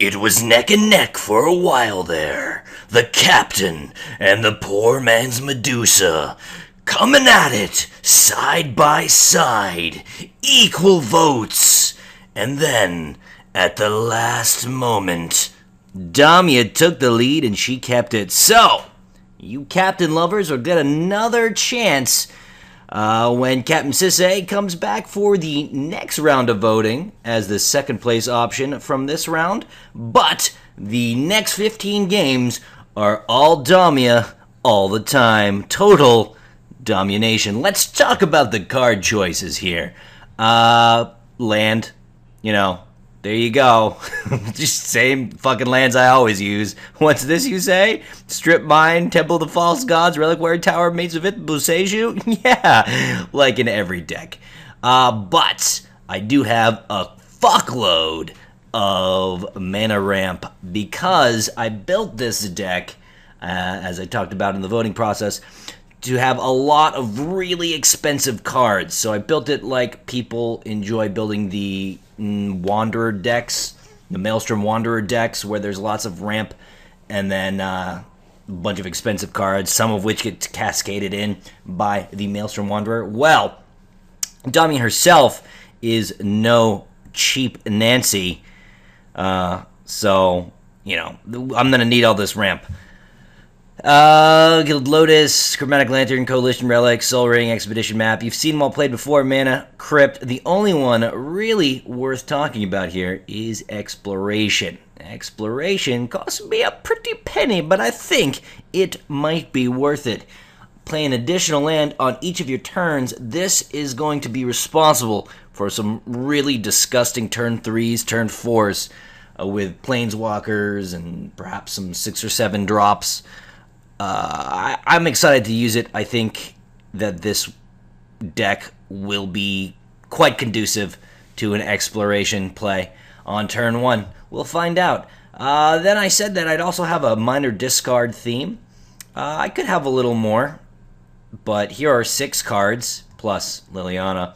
It was neck and neck for a while there. The captain and the poor man's Medusa. Coming at it, side by side. Equal votes. And then, at the last moment, Damia took the lead and she kept it. So, you captain lovers will get another chance when Captain Sisse comes back for the next round of voting as the second place option from this round. But the next 15 games are all Damia all the time. Total Damianation. Let's talk about the card choices here. Land, there you go. Just same fucking lands I always use. What's this you say? Strip Mine, Temple of the False Gods, Reliquary Tower, Mates of It, Buseju? Yeah, like in every deck. But I do have a fuckload of mana ramp because I built this deck, as I talked about in the voting process, to have a lot of really expensive cards. So I built it like people enjoy building the Wanderer decks, the Maelstrom Wanderer decks, where there's lots of ramp and then a bunch of expensive cards, some of which get cascaded in by the Maelstrom Wanderer. Well, Damia herself is no cheap Nancy, so, I'm going to need all this ramp. Guild Lotus, Chromatic Lantern, Coalition Relic, Soul Ring, Expedition Map. You've seen them all played before. Mana Crypt. The only one really worth talking about here is Exploration. Exploration costs me a pretty penny, but I think it might be worth it. Play an additional land on each of your turns. This is going to be responsible for some really disgusting turn 3s, turn 4s, with Planeswalkers and perhaps some 6 or 7 drops. I'm excited to use it. I think that this deck will be quite conducive to an exploration play on turn 1. We'll find out. Then I said that I'd also have a minor discard theme. I could have a little more, but here are 6 cards, plus Liliana.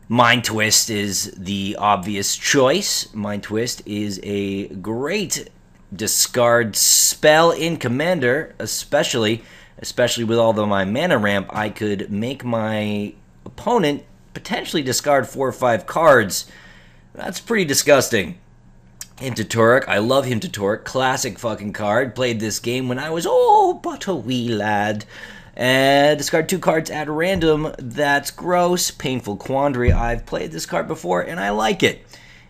Mind Twist is the obvious choice. Mind Twist is a great discard spell in Commander, especially with all of my mana ramp. I could make my opponent potentially discard 4 or 5 cards. That's pretty disgusting. Hint to Torek. I love Hint to Torek. Classic fucking card. Played this game when I was but a wee lad. Discard 2 cards at random. That's gross. Painful Quandary. I've played this card before and I like it.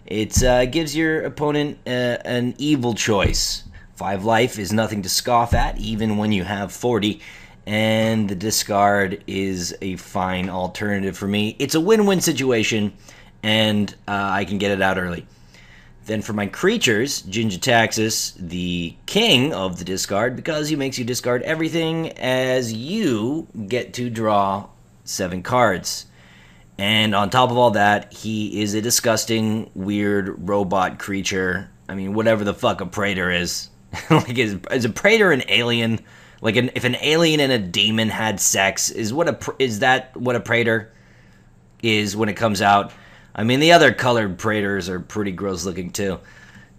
It gives your opponent an evil choice. 5 life is nothing to scoff at, even when you have 40. And the discard is a fine alternative for me. It's a win-win situation, and I can get it out early. Then for my creatures, Jin-Gitaxias, the king of the discard, because he makes you discard everything as you get to draw 7 cards. And on top of all that, he is a disgusting, weird robot creature. I mean, whatever the fuck a praetor is. Like, is a praetor an alien? Like, if an alien and a demon had sex, is that what a praetor is when it comes out? I mean, the other colored praetors are pretty gross looking too.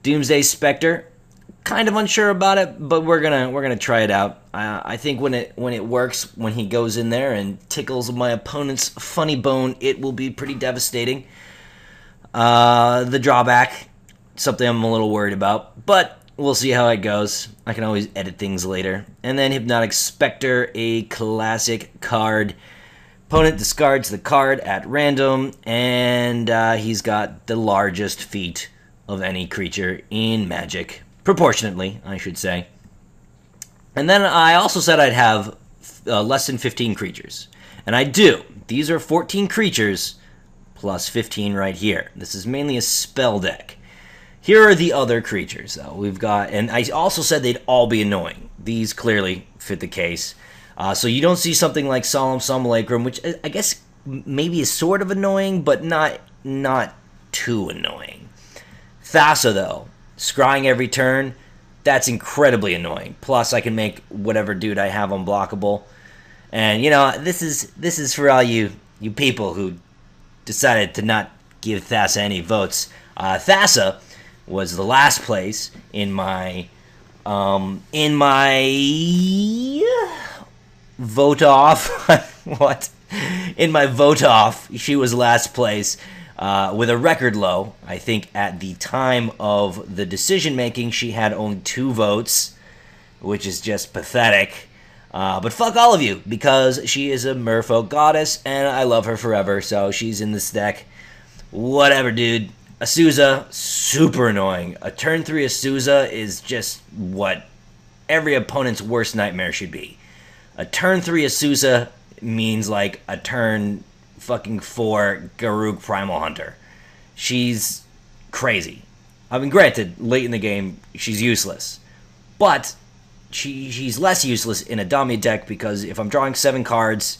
Doomsday Spectre, kind of unsure about it, but we're gonna try it out. I think when it works, when he goes in there and tickles my opponent's funny bone, it will be pretty devastating. The drawback, something I'm a little worried about, but we'll see how it goes. I can always edit things later. And then Hypnotic Spectre, a classic card. Opponent discards the card at random, and he's got the largest feat of any creature in Magic. Proportionately, I should say. And then I also said I'd have less than 15 creatures. And I do. These are 14 creatures plus 15 right here. This is mainly a spell deck. Here are the other creatures, though. We've got, and I also said they'd all be annoying. These clearly fit the case. So you don't see something like Solemn Simulacrum, which I guess maybe is sort of annoying, but not too annoying. Thassa, though, scrying every turn, that's incredibly annoying. Plus, I can make whatever dude I have unblockable. And, this is for all you people who decided to not give Thassa any votes. Thassa was the last place in my vote off. What? In my vote off, she was last place with a record low. I think at the time of the decision making, she had only 2 votes, which is just pathetic. But fuck all of you, because she is a merfolk goddess, and I love her forever, so she's in this deck. Whatever, dude. Azusa, super annoying. A turn 3 Azusa is just what every opponent's worst nightmare should be. A turn 3 Azusa means like a turn fucking 4 Garruk Primal Hunter. She's crazy. I mean, granted, late in the game, she's useless. But she's less useless in a Damia deck, because if I'm drawing 7 cards,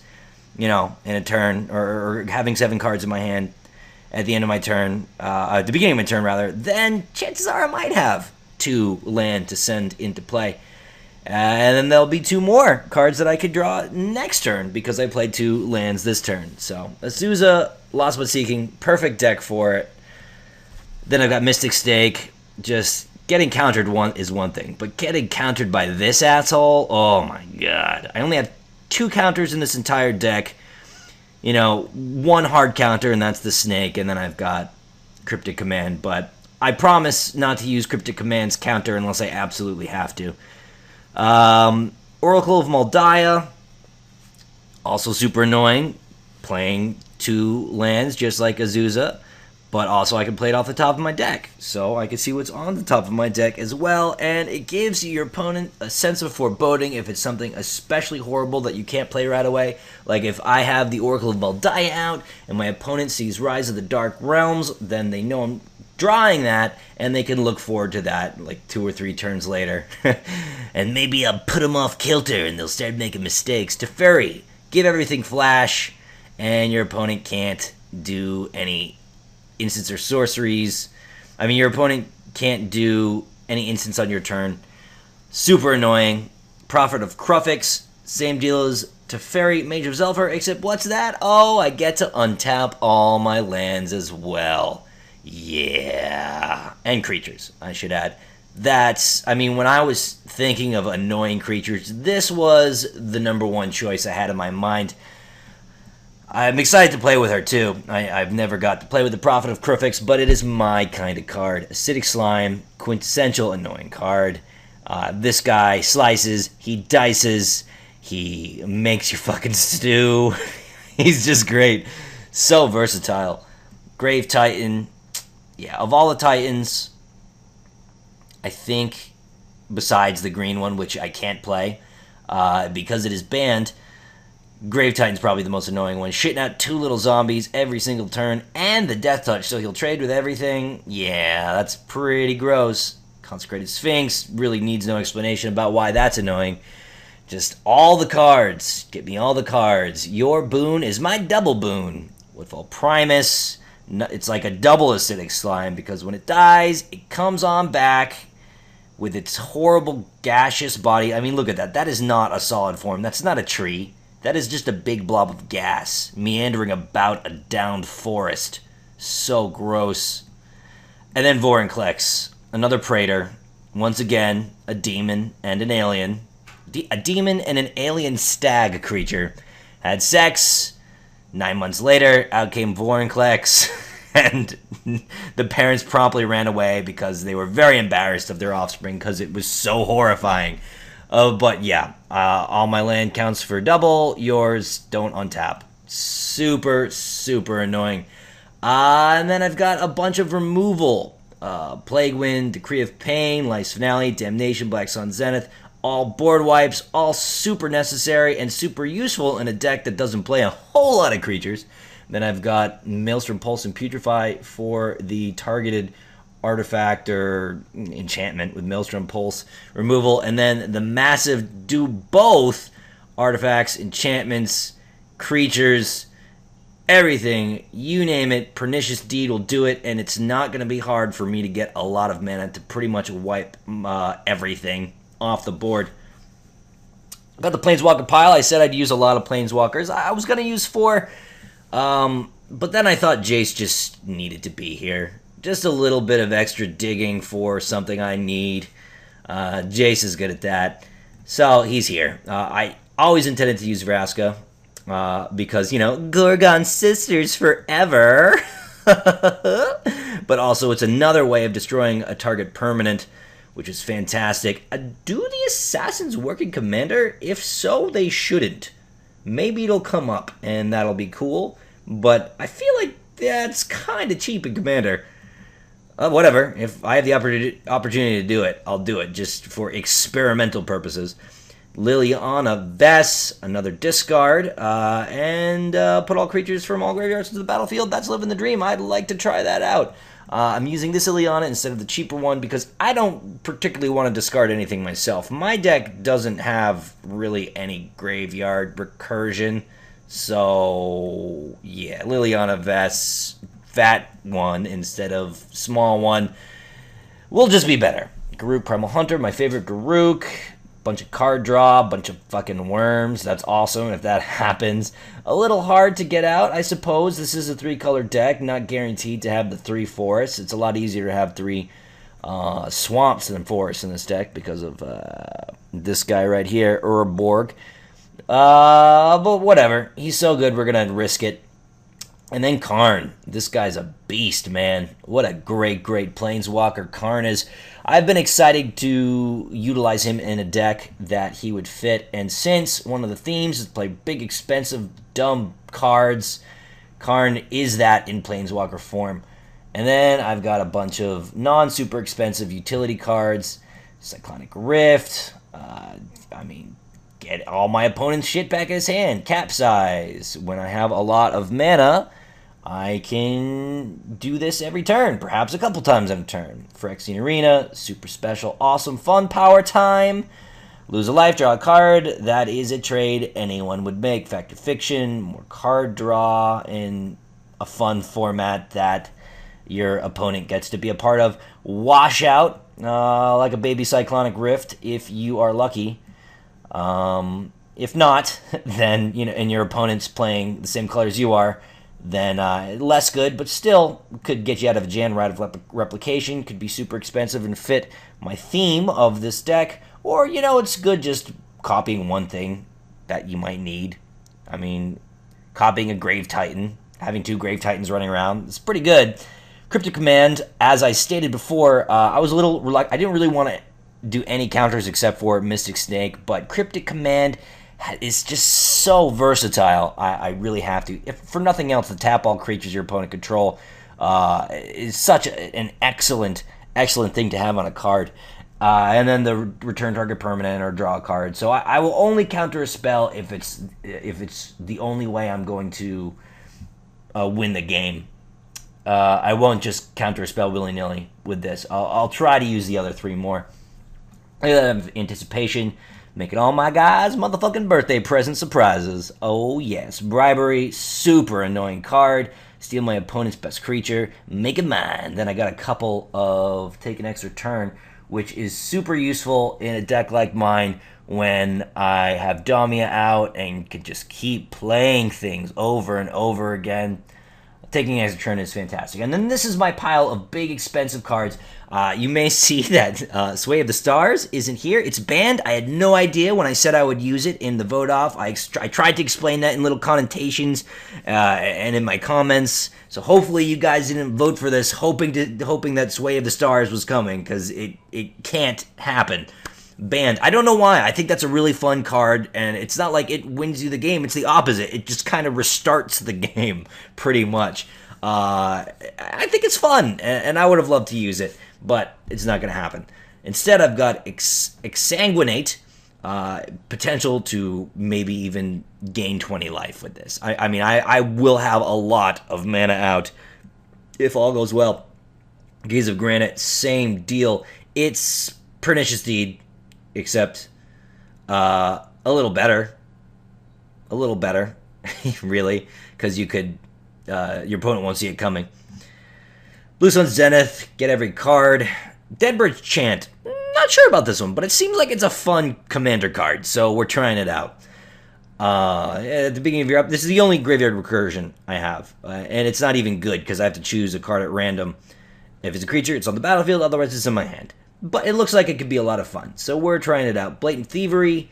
you know, in a turn, or having 7 cards in my hand at the end of my turn, at the beginning of my turn rather, then chances are I might have 2 land to send into play. And then there'll be 2 more cards that I could draw next turn, because I played 2 lands this turn. So, Azusa, Lost But Seeking, perfect deck for it. Then I've got Mystic Stake. Just getting countered is one thing, but getting countered by this asshole, oh my god. I only have 2 counters in this entire deck. You know, 1 hard counter, and that's the snake, and then I've got Cryptic Command, but I promise not to use Cryptic Command's counter unless I absolutely have to. Oracle of Moldiah, also super annoying, playing 2 lands just like Azusa, but also I can play it off the top of my deck, so I can see what's on the top of my deck as well, and it gives your opponent a sense of foreboding if it's something especially horrible that you can't play right away. Like if I have the Oracle of Moldiah out, and my opponent sees Rise of the Dark Realms, then they know I'm drawing that, and they can look forward to that like 2 or 3 turns later. And maybe I'll put them off kilter, and they'll start making mistakes. Teferi, give everything flash, and your opponent can't do any instants or sorceries. I mean, your opponent can't do any instants on your turn. Super annoying. Prophet of Krufix, same deal as Teferi, Mage of Zephyr, except what's that? Oh, I get to untap all my lands as well. Yeah. And creatures, I should add. I mean, when I was thinking of annoying creatures, this was the #1 choice I had in my mind. I'm excited to play with her, too. I've never got to play with the Prophet of Krufix, but it is my kind of card. Acidic Slime, quintessential annoying card. This guy slices, he dices, he makes you fucking stew. He's just great. So versatile. Grave Titan. Yeah, of all the Titans, I think, besides the green one, which I can't play, because it is banned, Grave Titan's probably the most annoying one. Shitting out 2 little zombies every single turn, and the Death Touch, so he'll trade with everything. Yeah, that's pretty gross. Consecrated Sphinx really needs no explanation about why that's annoying. Just all the cards. Get me all the cards. Your boon is my double boon. Woodfall Primus. It's like a double Acidic Slime, because when it dies, it comes on back with its horrible gaseous body. I mean, look at that. That is not a solid form. That's not a tree. That is just a big blob of gas meandering about a downed forest. So gross. And then Vorinclex, another Praetor. Once again, a demon and an alien. A demon and an alien stag creature. Had sex. 9 months later, out came Vorinclex. And the parents promptly ran away because they were very embarrassed of their offspring because it was so horrifying. But yeah, all my land counts for double. Yours don't untap. Super, super annoying. And then I've got a bunch of removal. Plague Wind, Decree of Pain, Life's Finale, Damnation, Black Sun Zenith. All board wipes, all super necessary and super useful in a deck that doesn't play a whole lot of creatures. Then I've got Maelstrom Pulse and Putrefy for the targeted artifact or enchantment with Maelstrom Pulse removal. And then the massive do both artifacts, enchantments, creatures, everything. You name it, Pernicious Deed will do it. And it's not going to be hard for me to get a lot of mana to pretty much wipe everything off the board. Got the Planeswalker pile. I said I'd use a lot of Planeswalkers. I was going to use 4, but then I thought Jace just needed to be here. Just a little bit of extra digging for something I need. Jace is good at that. So he's here. I always intended to use Vraska because, you know, Gorgon sisters forever. But also it's another way of destroying a target permanent, which is fantastic. Do the assassins work in Commander? If so, they shouldn't. Maybe it'll come up, and that'll be cool. But I feel like that's kind of cheap in Commander. Whatever. If I have the opportunity to do it, I'll do it, just for experimental purposes. Liliana Vess, another discard, and put all creatures from all graveyards to the battlefield. That's living the dream. I'd like to try that out. I'm using this Liliana instead of the cheaper one because I don't particularly want to discard anything myself. My deck doesn't have really any graveyard recursion, so yeah, Liliana Vess, fat one instead of small one, will just be better. Garruk Primal Hunter, my favorite Garruk. Bunch of card draw, bunch of fucking worms. That's awesome if that happens. A little hard to get out, I suppose. This is a 3-color deck, not guaranteed to have the 3 forests. It's a lot easier to have 3 swamps than forests in this deck because of this guy right here, Urborg. But whatever. He's so good, we're going to risk it. And then Karn. This guy's a beast, man. What a great, great Planeswalker Karn is. I've been excited to utilize him in a deck that he would fit. And since one of the themes is to play big, expensive, dumb cards, Karn is that in Planeswalker form. And then I've got a bunch of non-super expensive utility cards. Cyclonic Rift. Get all my opponent's shit back in his hand. Capsize. When I have a lot of mana, I can do this every turn, perhaps a couple times in a turn. Phyrexian Arena, super special, awesome, fun power time. Lose a life, draw a card. That is a trade anyone would make. Fact or fiction, more card draw in a fun format that your opponent gets to be a part of. Washout, like a baby Cyclonic Rift if you are lucky. If not, then, you know, and your opponent's playing the same colors you are, then less good, but still could get you out of a jam. Right of replication could be super expensive and fit my theme of this deck, or, you know, it's good just copying one thing that you might need. I mean, copying a Grave Titan, having 2 Grave Titans running around, it's pretty good. Cryptic Command, as I stated before, I was a little reluctant. I didn't really want to do any counters except for Mystic Snake, but Cryptic Command is just so versatile. I really have to. If for nothing else, the tap all creatures your opponent control is such an excellent thing to have on a card. And then the return target permanent or draw a card. So I will only counter a spell if it's the only way I'm going to win the game. I won't just counter a spell willy-nilly with this. I'll try to use the other 3 more. Anticipation, making all my guys motherfucking birthday present surprises. Oh yes, bribery, super annoying card. Steal my opponent's best creature, make it mine. Then I got a couple of take an extra turn, which is super useful in a deck like mine when I have Damia out and can just keep playing things over and over again. Taking as a turn is fantastic. And then this is my pile of big, expensive cards. You may see that Sway of the Stars isn't here. It's banned. I had no idea when I said I would use it in the vote off. I tried to explain that in little connotations and in my comments. So hopefully you guys didn't vote for this hoping that Sway of the Stars was coming, because it can't happen. Banned. I don't know why. I think that's a really fun card, and it's not like it wins you the game. It's the opposite. It just kind of restarts the game, pretty much. I think it's fun, and I would have loved to use it, but it's not going to happen. Instead, I've got Exsanguinate, potential to maybe even gain 20 life with this. I mean, I will have a lot of mana out if all goes well. Gaze of Granite, same deal. It's Pernicious Deed, except a little better, really, because you could, your opponent won't see it coming. Blue Sun's Zenith, get every card. Deadbird's Chant, not sure about this one, but it seems like it's a fun commander card, so we're trying it out. At the beginning of your this is the only graveyard recursion I have, and it's not even good because I have to choose a card at random If it's a creature, it's on the battlefield, otherwise it's in my hand. But it looks like it could be a lot of fun. So we're trying it out. Blatant Thievery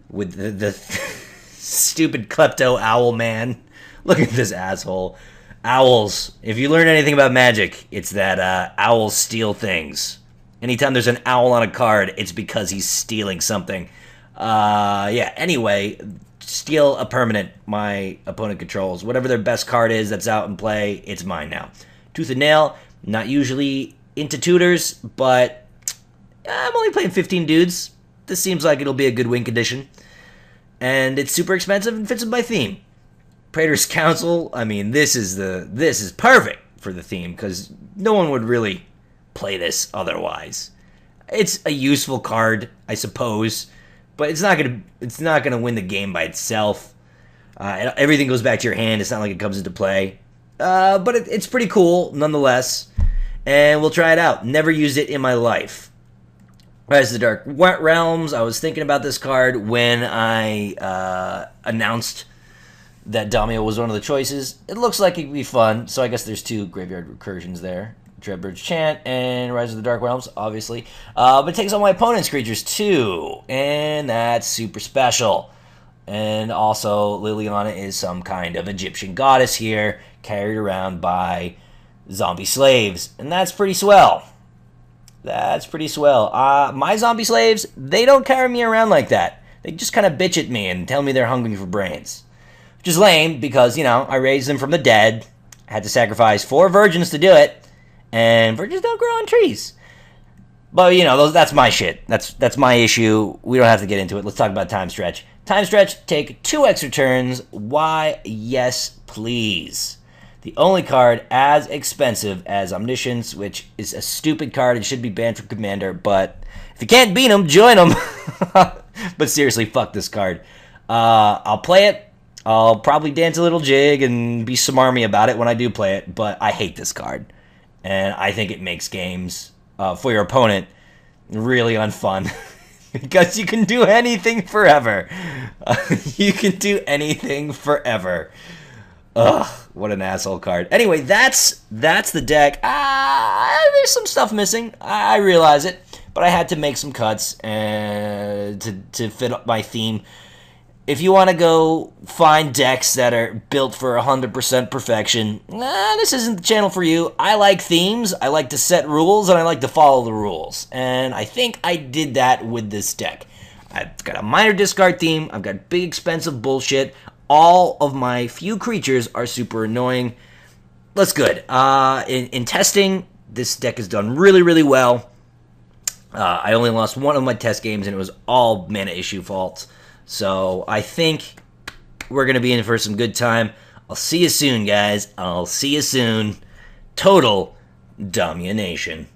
with the stupid Klepto Owl Man. Look at this asshole. Owls. If you learn anything about Magic, it's that owls steal things. Anytime there's an owl on a card, it's because he's stealing something. Yeah, anyway, steal a permanent my opponent controls. Whatever their best card is that's out in play, it's mine now. Tooth and Nail, not usually into tutors, but I'm only playing 15 dudes. This seems like it'll be a good win condition. And it's super expensive and fits in my theme. Praetor's Council, I mean, this is perfect for the theme, because no one would really play this otherwise. It's a useful card, I suppose, but it's not gonna win the game by itself. Everything goes back to your hand. It's not like it comes into play, but it's pretty cool nonetheless. And we'll try it out. Never used it in my life. Rise of the Dark Realms. I was thinking about this card when I announced that Damia was one of the choices. It looks like it could be fun, so I guess there's 2 graveyard recursions there. Dreadbird's Chant and Rise of the Dark Realms, obviously. But it takes all my opponent's creatures too, and that's super special. And also, Liliana is some kind of Egyptian goddess here, carried around by zombie slaves, and that's pretty swell. That's pretty swell. My zombie slaves, they don't carry me around like that. They just kind of bitch at me and tell me they're hungry for brains. Which is lame, because, you know, I raised them from the dead. I had to sacrifice 4 virgins to do it. And virgins don't grow on trees. But, you know, that's my shit. That's my issue. We don't have to get into it. Let's talk about Time Stretch. Time Stretch, take 2 extra turns. Why, yes, please. The only card as expensive as Omniscience, which is a stupid card and should be banned from Commander. But if you can't beat them, join them. But seriously, fuck this card. I'll play it. I'll probably dance a little jig and be smarmy about it when I do play it. But I hate this card. And I think it makes games for your opponent really unfun. Because you can do anything forever. You can do anything forever. Ugh, what an asshole card. Anyway, that's the deck. There's some stuff missing. I realize it. But I had to make some cuts to fit up my theme. If you want to go find decks that are built for 100% perfection, this isn't the channel for you. I like themes, I like to set rules, and I like to follow the rules. And I think I did that with this deck. I've got a minor discard theme, I've got big expensive bullshit. All of my few creatures are super annoying. That's good. In testing, this deck has done really, really well. I only lost 1 of my test games, and it was all mana issue faults. So I think we're going to be in for some good time. I'll see you soon, guys. I'll see you soon. Total Damianation.